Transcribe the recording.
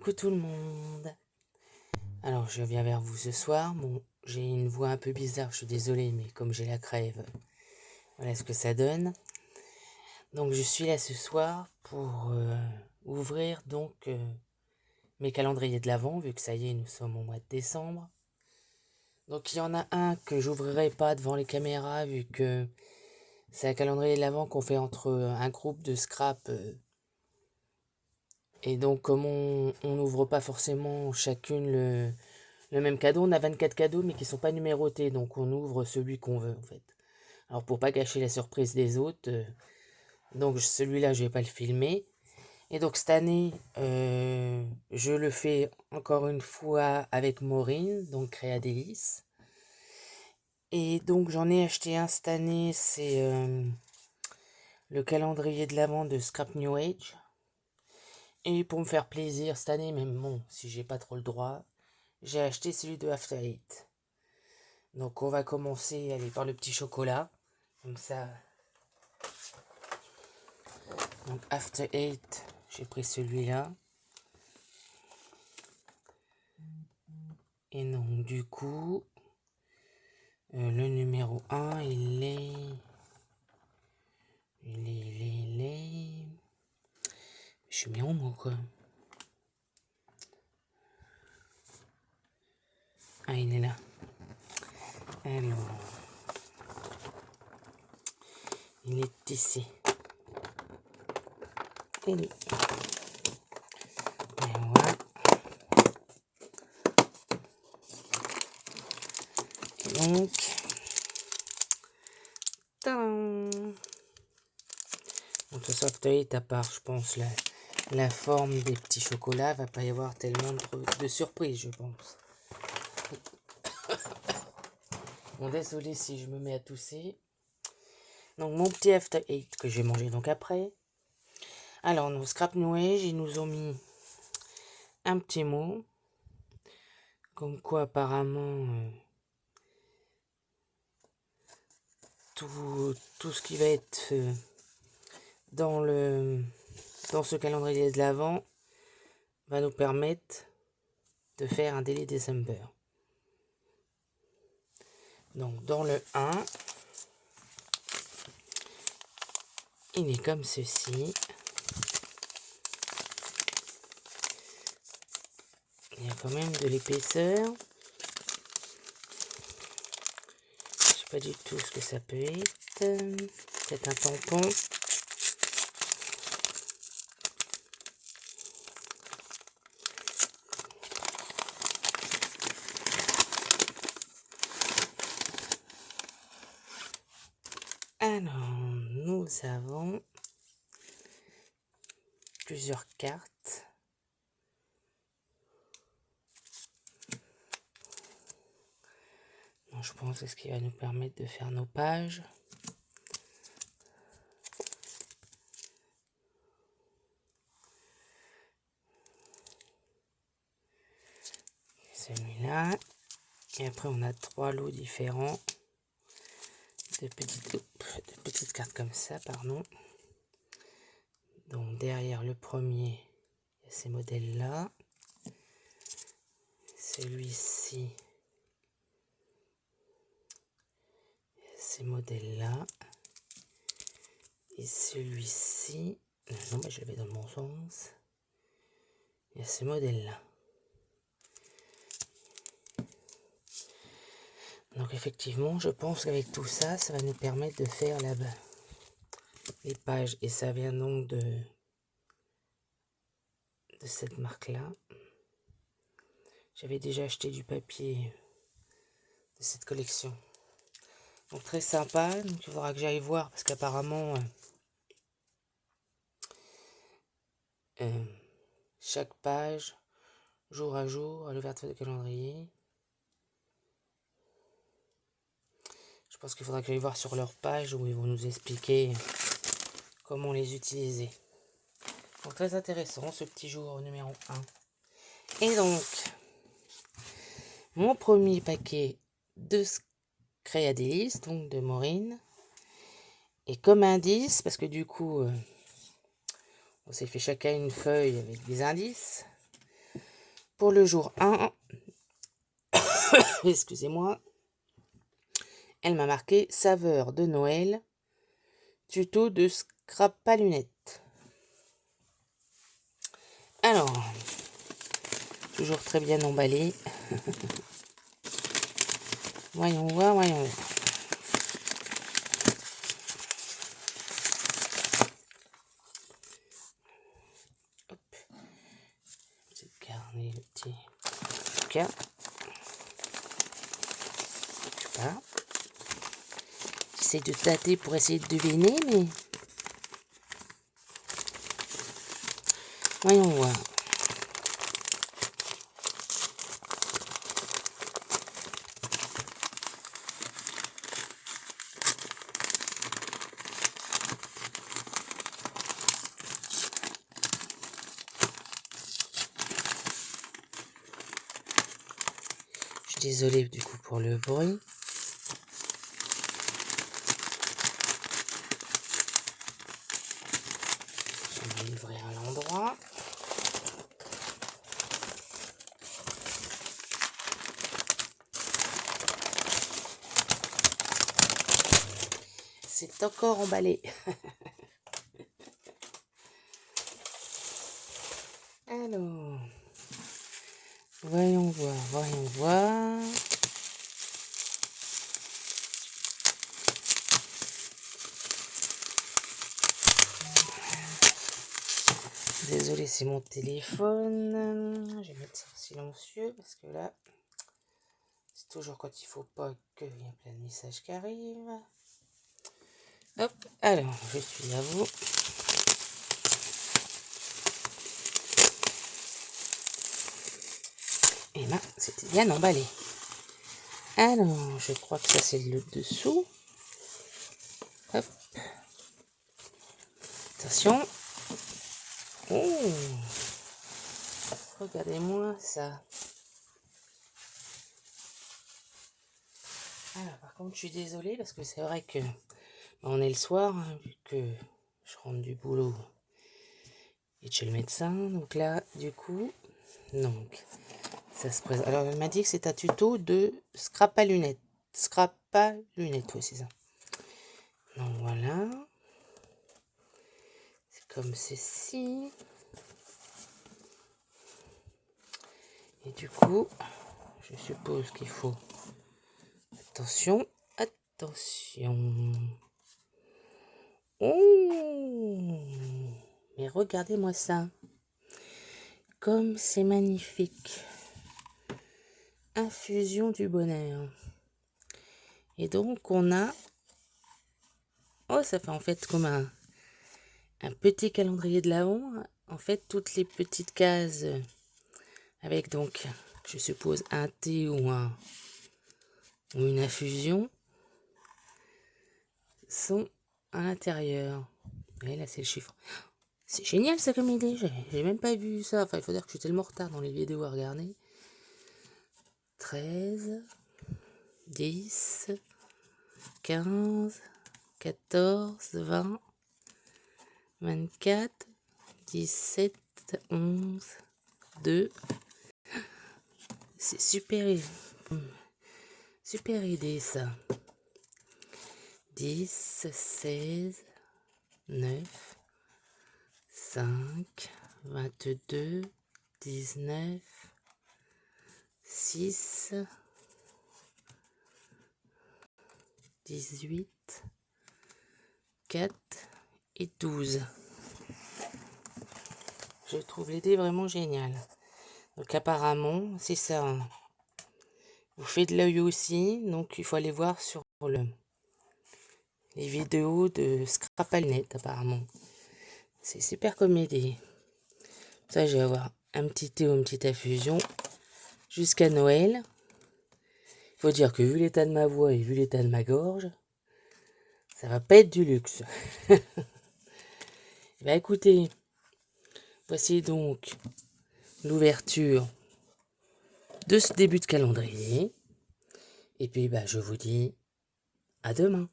Coucou tout le monde. Alors je viens vers vous ce soir. Bon, j'ai une voix un peu bizarre, je suis désolée, mais comme j'ai la crève, voilà ce que ça donne. Donc je suis là ce soir pour ouvrir mes calendriers de l'Avent, vu que ça y est, nous sommes au mois de décembre. Donc il y en a un que j'ouvrirai pas devant les caméras, vu que c'est un calendrier de l'Avent qu'on fait entre un groupe de scrap. Et donc comme on n'ouvre pas forcément chacune le même cadeau, on a 24 cadeaux mais qui ne sont pas numérotés, donc on ouvre celui qu'on veut en fait. Alors pour pas gâcher la surprise des autres, donc celui-là je vais pas le filmer. Et donc cette année, je le fais encore une fois avec Maureen, donc Créadélis. Et donc j'en ai acheté un cette année, c'est le calendrier de l'Avent de Scrap New Age. Et pour me faire plaisir cette année, même bon, si j'ai pas trop le droit, j'ai acheté celui de After Eight. Donc on va commencer par le petit chocolat. Comme ça. Donc After Eight, j'ai pris celui-là. Et donc du coup, le numéro 1, il est... Je suis mis en mots quoi. Ah, il est là. Alors... Il est ici. Et voilà. Et donc... Tadam! Donc ce After Eight, à part, je pense, la forme des petits chocolats, va pas y avoir tellement de surprises, je pense. Bon, désolé si je me mets à tousser. Donc mon petit After Eight que je vais manger donc après. Alors nos Scrap New Age, ils nous ont mis un petit mot. Comme quoi apparemment tout ce qui va être dans ce calendrier de l'Avent va nous permettre de faire un Daily December. Donc dans le 1, il est comme ceci. Il y a quand même de l'épaisseur. Je sais pas du tout ce que ça peut être. C'est un tampon. Alors, nous avons plusieurs cartes. Je pense que c'est ce qui va nous permettre de faire nos pages. Celui-là. Et après, on a 3 lots différents de petites cartes comme ça, pardon. Donc derrière le premier, il y a ces modèles-là. Celui-ci, ces modèles-là. Et celui-ci, non, mais je l'avais dans le bon sens. Il y a ce modèle-là. Donc effectivement, je pense qu'avec tout ça, ça va nous permettre de faire les pages. Et ça vient donc de cette marque-là. J'avais déjà acheté du papier de cette collection. Donc très sympa. Donc il faudra que j'aille voir parce qu'apparemment chaque page, jour à jour, à l'ouverture du calendrier. Je pense qu'il faudra que j'aille voir sur leur page où ils vont nous expliquer comment les utiliser. Donc très intéressant ce petit jour numéro 1. Et donc, mon premier paquet de Créadélis, donc de Maureen. Et comme indice, parce que du coup, on s'est fait chacun une feuille avec des indices. pour le jour 1, excusez-moi, elle m'a marqué saveur de Noël, tuto de scrap à lunettes. Alors, toujours très bien emballé. Voyons voir, voyons voir. Hop. Petit carnet, le petit bouquin. Voilà. J'essaie de tâter pour essayer de deviner, mais... Voyons voir. Je suis désolée du coup pour le bruit. Je vais ouvrir à l'endroit. C'est encore emballé. Alors, voyons voir, voyons voir. Désolée, c'est mon téléphone. Je vais mettre ça en silencieux parce que là, c'est toujours quand il faut pas qu'il y ait plein de messages qui arrivent. Hop, alors, je suis à vous. Et là, c'était bien emballé. Alors, je crois que ça, c'est le dessous. Hop. Attention. Oh, regardez-moi ça. Alors, par contre, je suis désolée parce que c'est vrai que on est le soir, hein, vu que je rentre du boulot et chez le médecin. Donc là, du coup, donc ça se présente. Alors, elle m'a dit que c'est un tuto de scrap à lunettes. Scrap à lunettes, oui, c'est ça. Donc voilà. C'est comme ceci. Et du coup, je suppose qu'il faut... Attention, attention. Oh, mais regardez-moi ça. Comme c'est magnifique. Infusion du bonheur. Et donc, on a... Oh, ça fait en fait comme un petit calendrier de l'Avent. En fait, toutes les petites cases avec donc, je suppose, un thé ou une infusion sont à l'intérieur. Et là, c'est le chiffre. C'est génial ça comme idée, j'ai même pas vu ça. Enfin, il faut dire que je suis tellement en retard dans les vidéos à regarder. 13, 10, 15, 14, 20, 24, 17, 11, 2. C'est super, super idée ça. 10, 16, 9, 5, 22, 19, 6, 18, 4 et 12. Je trouve l'idée vraiment géniale. Donc apparemment, c'est ça. Vous faites de l'œil aussi, donc il faut aller voir sur les vidéos de scrap à lunettes apparemment. C'est super comme idée. Ça, je vais avoir un petit thé ou une petite infusion jusqu'à Noël. Il faut dire que vu l'état de ma voix et vu l'état de ma gorge, ça va pas être du luxe. Bah écoutez, voici donc l'ouverture de ce début de calendrier. Et puis bah je vous dis à demain.